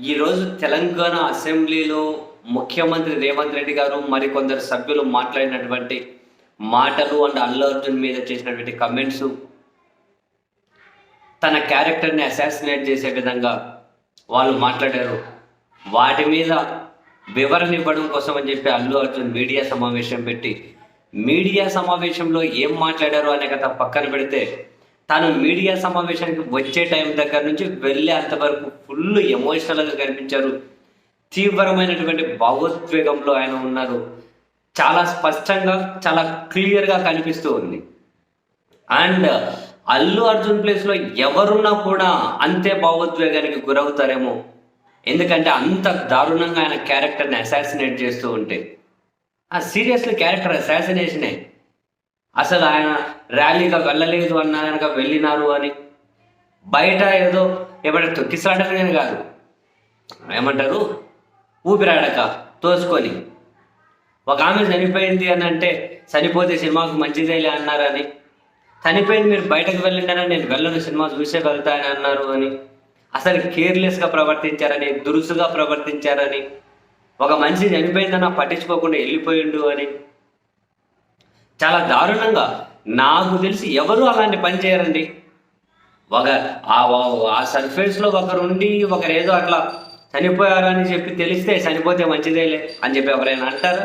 ఈరోజు తెలంగాణ అసెంబ్లీలో ముఖ్యమంత్రి రేవంత్ రెడ్డి గారు మరికొందరు సభ్యులు మాట్లాడినటువంటి మాటలు అండ్ అల్లు అర్జున్ మీద చేసినటువంటి కమెంట్స్ తన క్యారెక్టర్ని అసాసినేట్ చేసే విధంగా వాళ్ళు మాట్లాడారు. వాటి మీద వివరణ ఇవ్వడం కోసం అని చెప్పి అల్లు అర్జున్ మీడియా సమావేశం పెట్టి మీడియా సమావేశంలో ఏం మాట్లాడారు అనే కథ పక్కన పెడితే తాను మీడియా సమావేశానికి వచ్చే టైం దగ్గర నుంచి వెళ్ళే అంతవరకు ఫుల్ ఎమోషనల్గా కనిపించారు. తీవ్రమైనటువంటి భావోద్వేగంలో ఆయన ఉన్నారు. చాలా స్పష్టంగా చాలా క్లియర్గా కనిపిస్తూ ఉంది. అండ్ అల్లు అర్జున్ ప్లేస్లో ఎవరున్నా కూడా అంతే భావోద్వేగానికి గురవుతారేమో, ఎందుకంటే అంత దారుణంగా ఆయన క్యారెక్టర్ని అసాసినేట్ చేస్తూ ఉంటే. సీరియస్లీ క్యారెక్టర్ అసాసినేషనే. అసలు ఆయన ర్యాలీగా వెళ్ళలేదు అన్నా కనుక వెళ్ళినారు అని బయట ఏదో ఏమంటారు తొక్కిసాడని కాదు, ఏమంటారు ఊపిరాడక తోసుకొని ఒక ఆమె చనిపోయింది అని అంటే చనిపోతే సినిమాకు మంచిదేలే అన్నారని, చనిపోయింది మీరు బయటకు వెళ్ళండి నేను వెళ్ళను సినిమా చూసే వెళ్తానని అన్నారు అని, అసలు కేర్లెస్గా ప్రవర్తించారని, దురుసుగా ప్రవర్తించారని, ఒక మనిషి చనిపోయిందన్నా పట్టించుకోకుండా వెళ్ళిపోయిండు అని చాలా దారుణంగా. నాకు తెలిసి ఎవరు అలాంటి పని చేయరండి. ఒక ఆ సర్ఫేస్లో ఒకరుండి ఒకరు ఏదో అట్లా చనిపోయారని చెప్పి తెలిస్తే చనిపోతే మంచిదేలే అని చెప్పి ఎవరైనా అంటారా?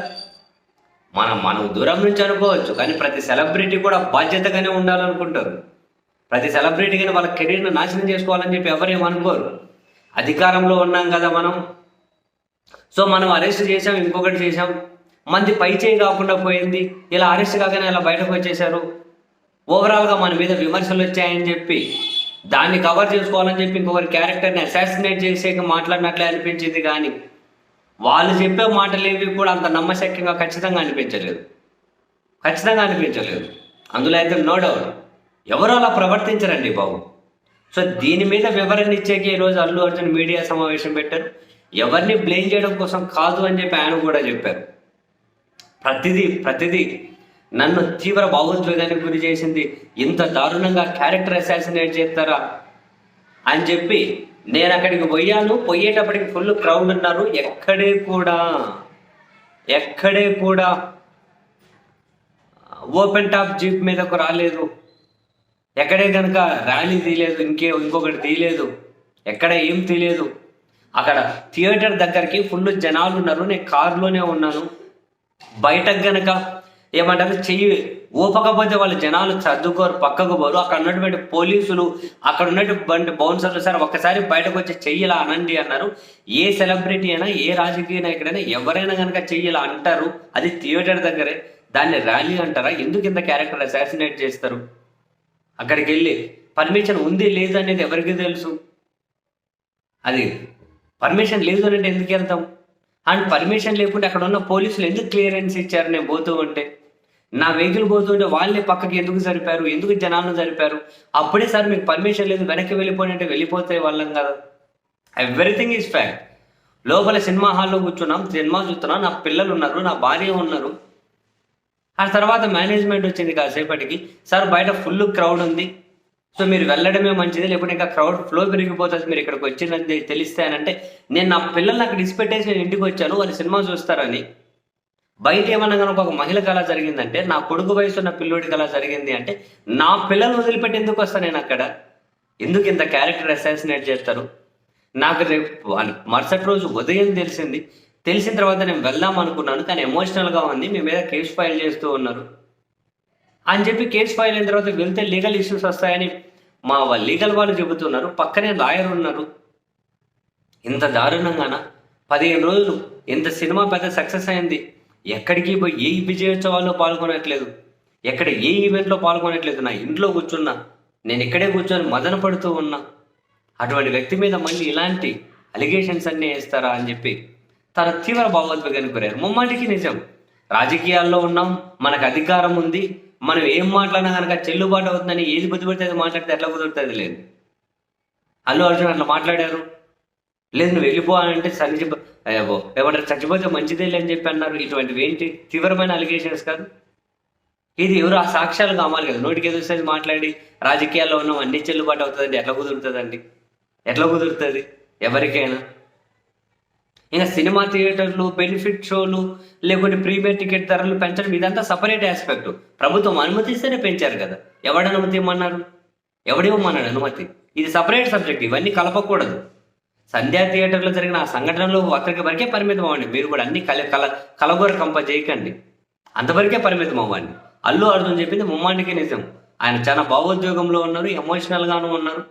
మనం దూరం నుంచి అనుకోవచ్చు, కానీ ప్రతి సెలబ్రిటీ కూడా బాధ్యతగానే ఉండాలనుకుంటారు. ప్రతి సెలబ్రిటీ కానీ వాళ్ళ కెరీర్ను నాశనం చేసుకోవాలని చెప్పి ఎవరేమనుకోరు. అధికారంలో ఉన్నాం కదా మనం, సో మనం అరెస్ట్ చేసాం, ఇంకొకటి చేసాం, మంది పై చేయి కాకుండా పోయింది, ఇలా అరెస్ట్ కాగానే ఇలా బయటకు వచ్చేసారు, ఓవరాల్గా మన మీద విమర్శలు వచ్చాయని చెప్పి దాన్ని కవర్ చేసుకోవాలని చెప్పి ఇంకొకరి క్యారెక్టర్ని అసాసినేట్ చేసేక మాట్లాడినట్లే అనిపించింది. కానీ వాళ్ళు చెప్పే మాటలు ఏవి కూడా అంత నమ్మశక్యంగా ఖచ్చితంగా అనిపించలేదు. అందులో అయితే నో డౌట్ ఎవరు అలా ప్రవర్తించరండి బాబు. సో దీని మీద వివరణ ఇచ్చేకి ఈరోజు అల్లు అర్జున్ మీడియా సమావేశం పెట్టారు. ఎవరిని బ్లేమ్ చేయడం కోసం కాదు అని చెప్పి ఆయన కూడా చెప్పారు. ప్రతిదీ నన్ను తీవ్ర భావోద్వేగానికి గురి చేసింది, ఇంత దారుణంగా క్యారెక్టర్ అసాసినేట్ చేస్తారా అని చెప్పి నేను అక్కడికి పోయేటప్పటికి ఫుల్ క్రౌడ్ ఉన్నారు. ఎక్కడే కూడా ఓపెన్ టాప్ జీప్ మీదకు రాలేదు, ఎక్కడే కనుక ర్యాలీ తీయలేదు, ఇంకొకటి తీయలేదు, ఎక్కడ ఏం తీయలేదు. అక్కడ థియేటర్ దగ్గరికి ఫుల్ జనాలు ఉన్నారు, నేను కారులోనే ఉన్నాను. బయటకు గనక ఏమంటారు చెయ్యి ఊపకపోతే వాళ్ళు జనాలు సర్దుకోరు, పక్కకు పోరు. అక్కడ ఉన్నటువంటి పోలీసులు, అక్కడ ఉన్నటువంటి బౌన్సర్లు సార్ ఒక్కసారి బయటకు వచ్చి చెయ్యిలా అనండి అన్నారు. ఏ సెలబ్రిటీ అయినా ఏ రాజకీయ నాయకుడైనా ఎవరైనా కనుక చెయ్యిలా అంటారు, అది థియేటర్ దగ్గరే. దాన్ని ర్యాలీ అంటారా? ఎందుకు ఇంత క్యారెక్టర్ అసాసినేట్ చేస్తారు? అక్కడికి వెళ్ళి పర్మిషన్ ఉంది లేదు అనేది ఎవరికి తెలుసు? అది పర్మిషన్ లేదు అంటే ఎందుకు వెళ్తాం? అండ్ పర్మిషన్ లేకుండా అక్కడ ఉన్న పోలీసులు ఎందుకు క్లియరెన్స్ ఇచ్చారు? నేను పోతూ ఉంటే నా వెహికల్ పోతుంటే వాళ్ళే పక్కకి ఎందుకు జరిపారు? ఎందుకు జనాలను జరిపారు? అప్పుడే సార్ మీకు పర్మిషన్ లేదు వెనక్కి వెళ్ళిపోయి అంటే వెళ్ళిపోతే వాళ్ళం కదా. Everything is fact. లోపల సినిమా హాల్లో కూర్చున్నాం, సినిమా చూస్తున్నాం, నా పిల్లలు ఉన్నారు, నా భార్య ఉన్నారు. ఆ తర్వాత మేనేజ్మెంట్ వచ్చింది కాసేపటికి, సార్ బయట ఫుల్ క్రౌడ్ ఉంది, సో మీరు వెళ్ళడమే మంచిది, లేకపోతే ఇంకా క్రౌడ్ ఫ్లో పెరిగిపోతుంది మీరు ఇక్కడికి వచ్చిందని తెలిస్తే అని అంటే, నేను నా పిల్లల్ని అక్కడ డిస్పెట్టేసి నేను ఇంటికి వచ్చాను, వాళ్ళు సినిమా చూస్తారని. బయట ఏమన్నా కనుక ఒక మహిళకు అలా జరిగిందంటే, నా కొడుకు వయసు ఉన్న పిల్లోడికి అలా జరిగింది అంటే, నా పిల్లలు వదిలిపెట్టి ఎందుకు వస్తాను నేను అక్కడ? ఎందుకు ఇంత క్యారెక్టర్ అసాసినేట్ చేస్తారు? నాకు రేపు మరుసటి రోజు ఉదయం తెలిసిన తర్వాత నేను వెళ్దాం అనుకున్నాను, కానీ ఎమోషనల్గా ఉంది, మీ మీద కేసు ఫైల్ చేస్తూ ఉన్నారు అని చెప్పి కేసు ఫైల్ అయిన తర్వాత వెళ్తే లీగల్ ఇష్యూస్ వస్తాయని మా లీగల్ వాళ్ళు చెబుతున్నారు. పక్కనే లాయర్ ఉన్నారు. ఇంత దారుణంగానా? 15 రోజులు ఇంత సినిమా పెద్ద సక్సెస్ అయింది, ఎక్కడికి పోయి ఏ విజయోత్సవాల్లో పాల్గొనట్లేదు, ఎక్కడ ఏ ఈవెంట్లో పాల్గొనట్లేదు, నా ఇంట్లో కూర్చున్నా, నేను ఇక్కడే కూర్చొని మదన పడుతూ ఉన్నా. అటువంటి వ్యక్తి మీద మళ్ళీ ఇలాంటి అలిగేషన్స్ అన్నీ వేస్తారా అని చెప్పి తన తీవ్ర భావోద్వేగానికి గురయ్యారు. ముమ్మాటికి నిజం, రాజకీయాల్లో ఉన్నాం, మనకు అధికారం ఉంది, మనం ఏం మాట్లాడినా కనుక చెల్లుబాటు అవుతుందని ఏది బుద్ధిపడితే అది మాట్లాడితే ఎట్లా కుదురుతుంది? లేదు. అల్లు అర్జున్ అట్లా మాట్లాడారు. లేదు నువ్వు వెళ్ళిపో అని అంటే ఏమంటారు చచ్చిపోతే మంచిదే అని చెప్పి అన్నారు. ఇటువంటివి ఏంటి? తీవ్రమైన అలిగేషన్స్ కాదు ఇది? ఎవరు ఆ సాక్ష్యాలు కావాలి కదా. నోటికి ఎదురుస్తుంది మాట్లాడి రాజకీయాల్లో ఉన్నాం అన్ని చెల్లుబాటు అవుతుందండి, ఎట్లా కుదురుతుందండి? ఎట్లా కుదురుతుంది ఎవరికైనా? ఇంకా సినిమా థియేటర్లు, బెనిఫిట్ షోలు, లేకుంటే ప్రీమియర్ టికెట్ ధరలు పెంచడం ఇదంతా సపరేట్ ఆస్పెక్ట్. ప్రభుత్వం అనుమతిస్తేనే పెంచారు కదా. ఎవడు అనుమతి ఇమ్మన్నారు? ఎవడివ్వమన్నాడు అనుమతి? ఇది సపరేట్ సబ్జెక్ట్, ఇవన్నీ కలపకూడదు. సంధ్యా థియేటర్లో జరిగిన ఆ సంఘటనలో అక్కడికి వరకే పరిమితం అవ్వండి. మీరు కూడా అన్ని కలగోర కంప చేయకండి, అంతవరకే పరిమితం అవ్వండి. అల్లు అర్జున్ చెప్పింది ముమ్మాటికి నిజం. ఆయన చాలా భావోద్వేగంలో ఉన్నారు, ఎమోషనల్గాను ఉన్నారు.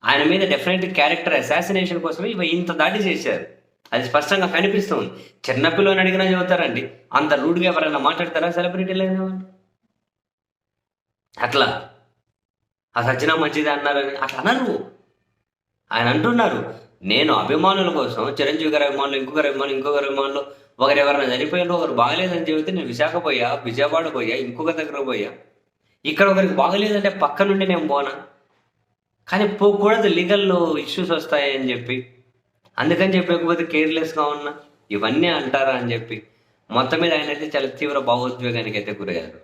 ఆయన మీద డెఫినెట్ క్యారెక్టర్ అసాసినేషన్ కోసమే ఇంత దాడి చేశారు. అది స్పష్టంగా కనిపిస్తుంది. చిన్నపిల్లని అడిగినా చెబుతారండి, అంత రూడ్గా ఎవరైనా మాట్లాడతారా సెలబ్రిటీలు అయిన వాళ్ళు? అట్లా ఆ సజ్జన మంచిది అన్నారని అట్లా అనరు. ఆయన అంటున్నారు, నేను అభిమానుల కోసం, చిరంజీవి గారి అభిమానులు, ఇంకొకరి అభిమానులు ఒకరు ఎవరైనా చనిపోయారు, ఒకరు బాగలేదని చెబితే నేను విశాఖ పోయా, విజయవాడ పోయా, ఇంకొక దగ్గర పోయా. ఇక్కడ ఒకరికి బాగలేదంటే పక్క నుండి నేను పోనా? కానీ పోకూడదు, లీగల్ ఇష్యూస్ వస్తాయని చెప్పి, అందుకని చెప్పకపోతే కేర్లెస్గా ఉన్నా ఇవన్నీ అంటారా అని చెప్పి మొత్తం మీద ఆయన అయితే చాలా తీవ్ర భావోద్వేగానికి అయితే గురయ్యారు.